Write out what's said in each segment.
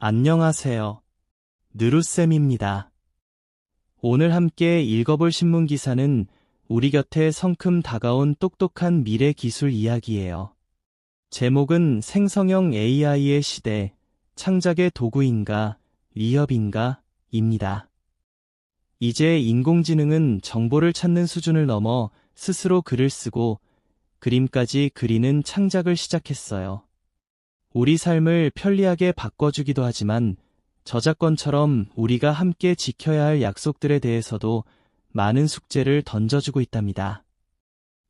안녕하세요. 느루쌤입니다. 오늘 함께 읽어볼 신문 기사는 우리 곁에 성큼 다가온 똑똑한 미래 기술 이야기예요. 제목은 생성형 AI의 시대, 창작의 도구인가, 위협인가, 입니다. 이제 인공지능은 정보를 찾는 수준을 넘어 스스로 글을 쓰고 그림까지 그리는 창작을 시작했어요. 우리 삶을 편리하게 바꿔주기도 하지만 저작권처럼 우리가 함께 지켜야 할 약속들에 대해서도 많은 숙제를 던져주고 있답니다.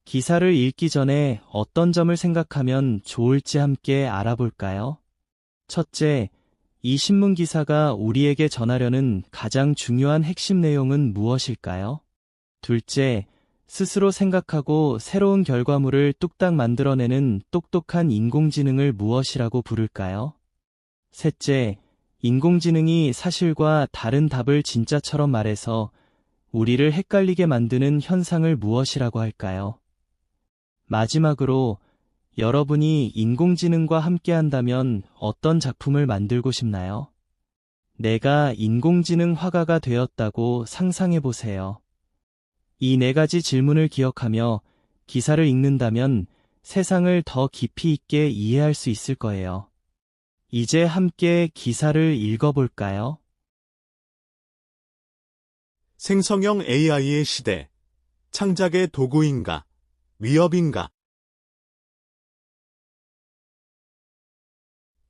기사를 읽기 전에 어떤 점을 생각하면 좋을지 함께 알아볼까요? 첫째, 이 신문 기사가 우리에게 전하려는 가장 중요한 핵심 내용은 무엇일까요? 둘째, 스스로 생각하고 새로운 결과물을 뚝딱 만들어내는 똑똑한 인공지능을 무엇이라고 부를까요? 셋째, 인공지능이 사실과 다른 답을 진짜처럼 말해서 우리를 헷갈리게 만드는 현상을 무엇이라고 할까요? 마지막으로 여러분이 인공지능과 함께한다면 어떤 작품을 만들고 싶나요? 내가 인공지능 화가가 되었다고 상상해 보세요. 이 네 가지 질문을 기억하며 기사를 읽는다면 세상을 더 깊이 있게 이해할 수 있을 거예요. 이제 함께 기사를 읽어볼까요? 생성형 AI의 시대, 창작의 도구인가, 위협인가?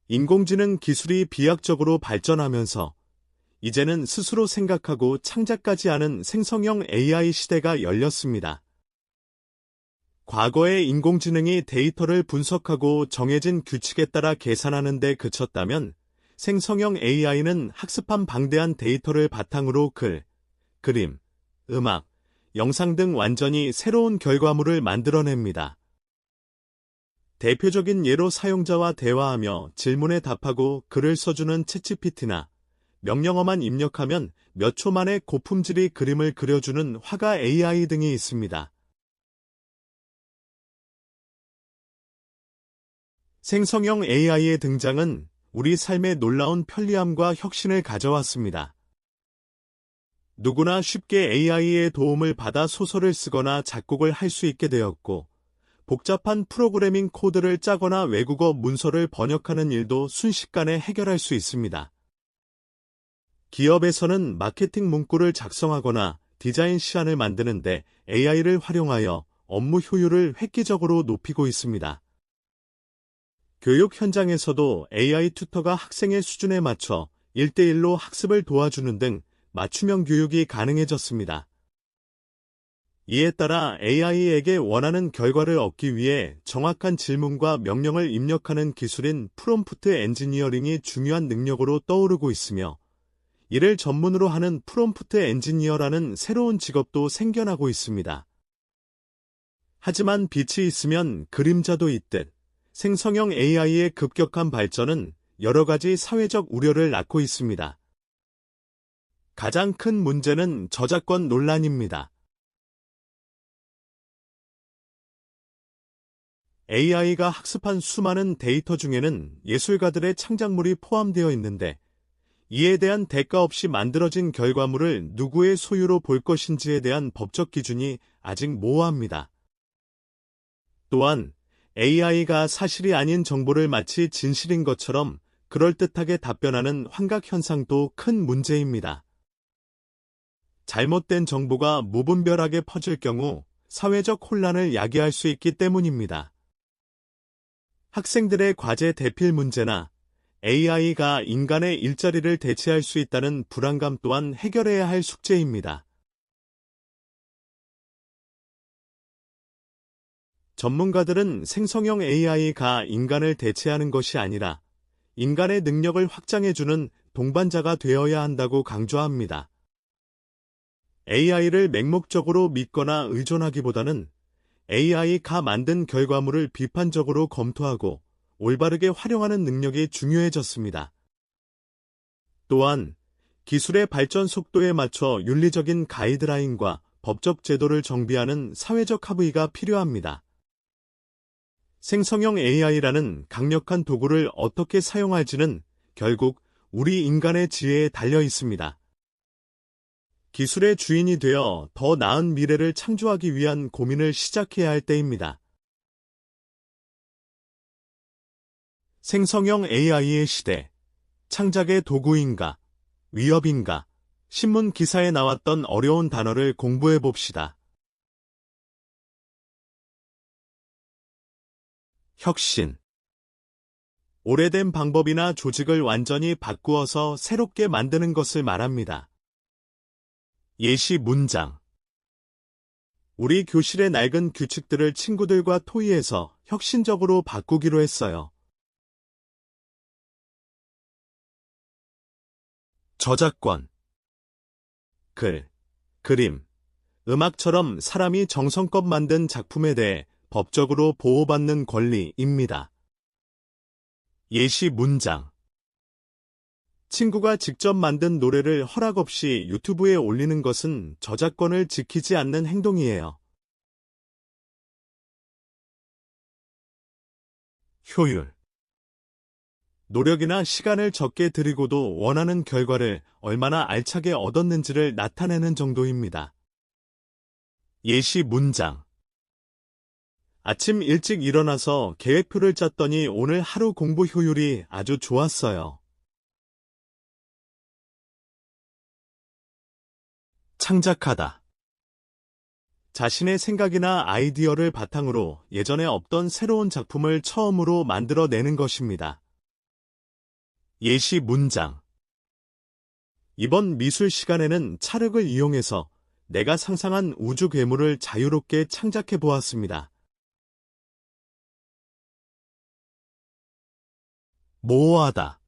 인공지능 기술이 비약적으로 발전하면서 이제는 스스로 생각하고 창작까지 하는 생성형 AI 시대가 열렸습니다. 과거의 인공지능이 데이터를 분석하고 정해진 규칙에 따라 계산하는 데 그쳤다면 생성형 AI는 학습한 방대한 데이터를 바탕으로 글, 그림, 음악, 영상 등 완전히 새로운 결과물을 만들어냅니다. 대표적인 예로 사용자와 대화하며 질문에 답하고 글을 써주는 챗GPT나 명령어만 입력하면 몇 초 만에 고품질의 그림을 그려주는 화가 AI 등이 있습니다. 생성형 AI의 등장은 우리 삶에 놀라운 편리함과 혁신을 가져왔습니다. 누구나 쉽게 AI의 도움을 받아 소설을 쓰거나 작곡을 할 수 있게 되었고, 복잡한 프로그래밍 코드를 짜거나 외국어 문서를 번역하는 일도 순식간에 해결할 수 있습니다. 기업에서는 마케팅 문구를 작성하거나 디자인 시안을 만드는데 AI를 활용하여 업무 효율을 획기적으로 높이고 있습니다. 교육 현장에서도 AI 튜터가 학생의 수준에 맞춰 1:1로 학습을 도와주는 등 맞춤형 교육이 가능해졌습니다. 이에 따라 AI에게 원하는 결과를 얻기 위해 정확한 질문과 명령을 입력하는 기술인 프롬프트 엔지니어링이 중요한 능력으로 떠오르고 있으며, 이를 전문으로 하는 프롬프트 엔지니어라는 새로운 직업도 생겨나고 있습니다. 하지만 빛이 있으면 그림자도 있듯 생성형 AI의 급격한 발전은 여러 가지 사회적 우려를 낳고 있습니다. 가장 큰 문제는 저작권 논란입니다. AI가 학습한 수많은 데이터 중에는 예술가들의 창작물이 포함되어 있는데, 이에 대한 대가 없이 만들어진 결과물을 누구의 소유로 볼 것인지에 대한 법적 기준이 아직 모호합니다. 또한 AI가 사실이 아닌 정보를 마치 진실인 것처럼 그럴듯하게 답변하는 환각 현상도 큰 문제입니다. 잘못된 정보가 무분별하게 퍼질 경우 사회적 혼란을 야기할 수 있기 때문입니다. 학생들의 과제 대필 문제나 AI가 인간의 일자리를 대체할 수 있다는 불안감 또한 해결해야 할 숙제입니다. 전문가들은 생성형 AI가 인간을 대체하는 것이 아니라 인간의 능력을 확장해주는 동반자가 되어야 한다고 강조합니다. AI를 맹목적으로 믿거나 의존하기보다는 AI가 만든 결과물을 비판적으로 검토하고 올바르게 활용하는 능력이 중요해졌습니다. 또한 기술의 발전 속도에 맞춰 윤리적인 가이드라인과 법적 제도를 정비하는 사회적 합의가 필요합니다. 생성형 AI라는 강력한 도구를 어떻게 사용할지는 결국 우리 인간의 지혜에 달려 있습니다. 기술의 주인이 되어 더 나은 미래를 창조하기 위한 고민을 시작해야 할 때입니다. 생성형 AI의 시대, 창작의 도구인가, 위협인가, 신문 기사에 나왔던 어려운 단어를 공부해 봅시다. 혁신. 오래된 방법이나 조직을 완전히 바꾸어서 새롭게 만드는 것을 말합니다. 예시 문장. 우리 교실의 낡은 규칙들을 친구들과 토의해서 혁신적으로 바꾸기로 했어요. 저작권. 글, 그림, 음악처럼 사람이 정성껏 만든 작품에 대해 법적으로 보호받는 권리입니다. 예시 문장. 친구가 직접 만든 노래를 허락 없이 유튜브에 올리는 것은 저작권을 지키지 않는 행동이에요. 효율. 노력이나 시간을 적게 들이고도 원하는 결과를 얼마나 알차게 얻었는지를 나타내는 정도입니다. 예시 문장. 아침 일찍 일어나서 계획표를 짰더니 오늘 하루 공부 효율이 아주 좋았어요. 창작하다. 자신의 생각이나 아이디어를 바탕으로 예전에 없던 새로운 작품을 처음으로 만들어내는 것입니다. 예시 문장. 이번 미술 시간에는 찰흙을 이용해서 내가 상상한 우주 괴물을 자유롭게 창작해 보았습니다. 모호하다.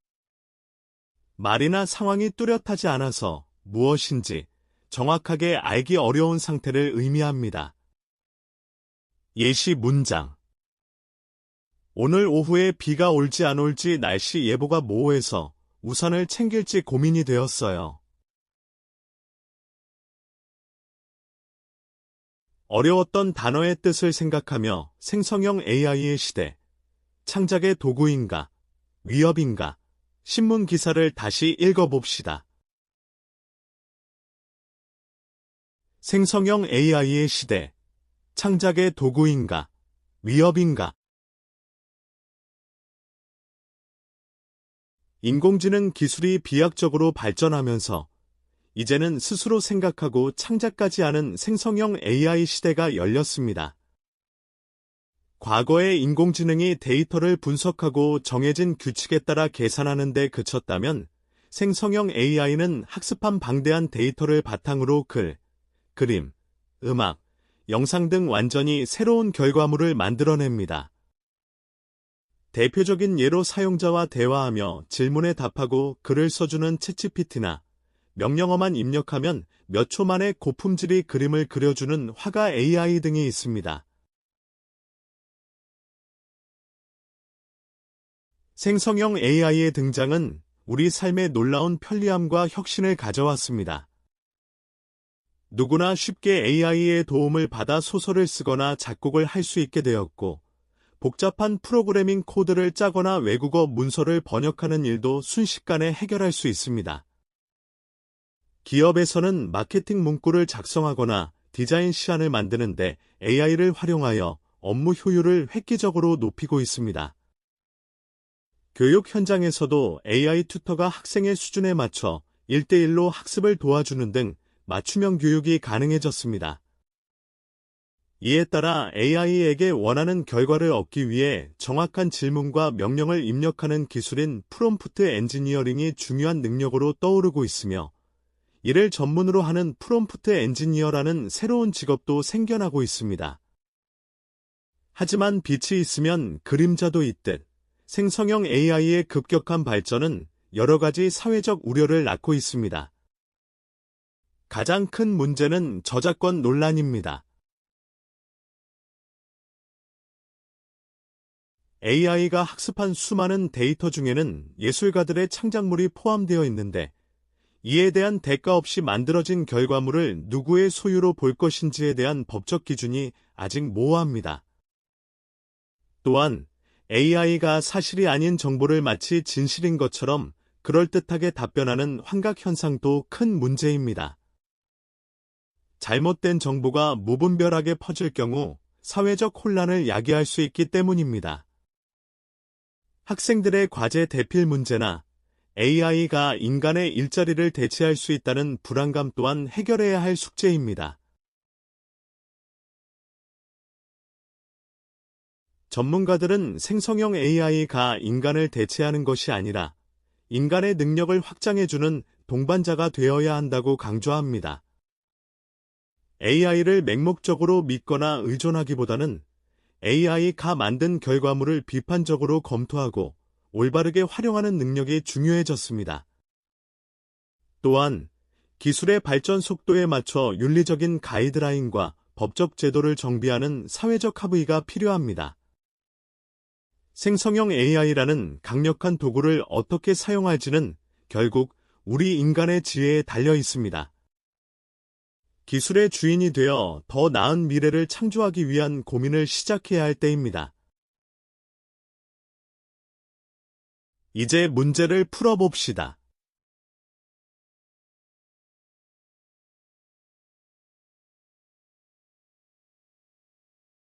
말이나 상황이 뚜렷하지 않아서 무엇인지 정확하게 알기 어려운 상태를 의미합니다. 예시 문장. 오늘 오후에 비가 올지 안 올지 날씨 예보가 모호해서 우산을 챙길지 고민이 되었어요. 어려웠던 단어의 뜻을 생각하며 생성형 AI의 시대, 창작의 도구인가, 위협인가, 신문 기사를 다시 읽어봅시다. 생성형 AI의 시대, 창작의 도구인가, 위협인가. 인공지능 기술이 비약적으로 발전하면서 이제는 스스로 생각하고 창작까지 하는 생성형 AI 시대가 열렸습니다. 과거의 인공지능이 데이터를 분석하고 정해진 규칙에 따라 계산하는 데 그쳤다면 생성형 AI는 학습한 방대한 데이터를 바탕으로 글, 그림, 음악, 영상 등 완전히 새로운 결과물을 만들어냅니다. 대표적인 예로 사용자와 대화하며 질문에 답하고 글을 써주는 챗GPT나 명령어만 입력하면 몇 초 만에 고품질의 그림을 그려주는 화가 AI 등이 있습니다. 생성형 AI의 등장은 우리 삶에 놀라운 편리함과 혁신을 가져왔습니다. 누구나 쉽게 AI의 도움을 받아 소설을 쓰거나 작곡을 할 수 있게 되었고, 복잡한 프로그래밍 코드를 짜거나 외국어 문서를 번역하는 일도 순식간에 해결할 수 있습니다. 기업에서는 마케팅 문구를 작성하거나 디자인 시안을 만드는데 AI를 활용하여 업무 효율을 획기적으로 높이고 있습니다. 교육 현장에서도 AI 튜터가 학생의 수준에 맞춰 1대1로 학습을 도와주는 등 맞춤형 교육이 가능해졌습니다. 이에 따라 AI에게 원하는 결과를 얻기 위해 정확한 질문과 명령을 입력하는 기술인 프롬프트 엔지니어링이 중요한 능력으로 떠오르고 있으며, 이를 전문으로 하는 프롬프트 엔지니어라는 새로운 직업도 생겨나고 있습니다. 하지만 빛이 있으면 그림자도 있듯 생성형 AI의 급격한 발전은 여러 가지 사회적 우려를 낳고 있습니다. 가장 큰 문제는 저작권 논란입니다. AI가 학습한 수많은 데이터 중에는 예술가들의 창작물이 포함되어 있는데, 이에 대한 대가 없이 만들어진 결과물을 누구의 소유로 볼 것인지에 대한 법적 기준이 아직 모호합니다. 또한 AI가 사실이 아닌 정보를 마치 진실인 것처럼 그럴듯하게 답변하는 환각 현상도 큰 문제입니다. 잘못된 정보가 무분별하게 퍼질 경우 사회적 혼란을 야기할 수 있기 때문입니다. 학생들의 과제 대필 문제나 AI가 인간의 일자리를 대체할 수 있다는 불안감 또한 해결해야 할 숙제입니다. 전문가들은 생성형 AI가 인간을 대체하는 것이 아니라 인간의 능력을 확장해주는 동반자가 되어야 한다고 강조합니다. AI를 맹목적으로 믿거나 의존하기보다는 AI가 만든 결과물을 비판적으로 검토하고 올바르게 활용하는 능력이 중요해졌습니다. 또한 기술의 발전 속도에 맞춰 윤리적인 가이드라인과 법적 제도를 정비하는 사회적 합의가 필요합니다. 생성형 AI라는 강력한 도구를 어떻게 사용할지는 결국 우리 인간의 지혜에 달려 있습니다. 기술의 주인이 되어 더 나은 미래를 창조하기 위한 고민을 시작해야 할 때입니다. 이제 문제를 풀어봅시다.